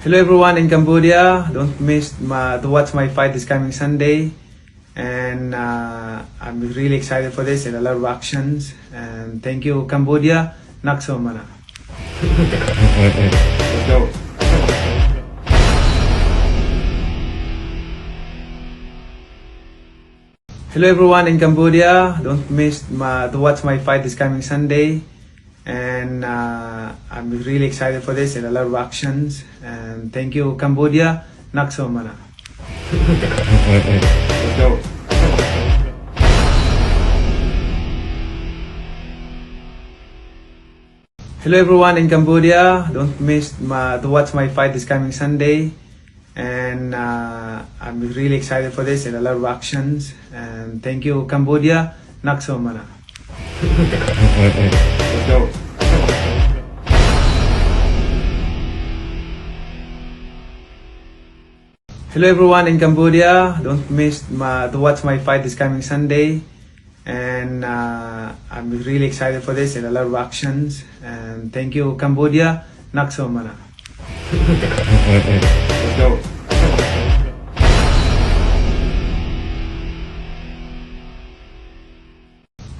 Hello everyone in Cambodia. Don't miss to watch my fight this coming Sunday. And I'm really excited for this and a lot of actions. And thank you Cambodia. Nakso mana. Let's go. Hello everyone in Cambodia. Don't miss to watch my fight this coming Sunday. And I'm really excited for this and a lot of actions. And thank you Cambodia. Nakso mana. Let's go. Hello everyone in Cambodia. Don't miss to watch my fight this coming Sunday. And I'm really excited for this and a lot of actions. And thank you Cambodia. Nakso mana. Let's go. Hello everyone in Cambodia. Don't miss to watch my fight this coming Sunday. And I'm really excited for this and a lot of actions. And thank you Cambodia. Nakso mana. Let's go.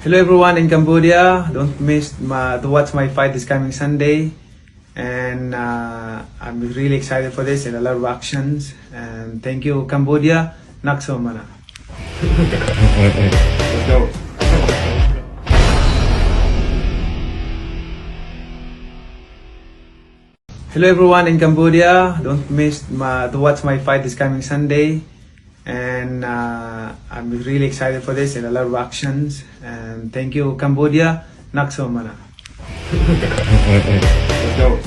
Hello everyone in Cambodia. Don't miss to watch my fight this coming Sunday. And I'm really excited for this and a lot of actions. And thank you Cambodia. Nakso mana. Let's go. Hello everyone in Cambodia. Don't miss to watch my fight this coming Sunday. And I'm really excited for this and a lot of actions. And thank you Cambodia. Nakso mana. Let's go.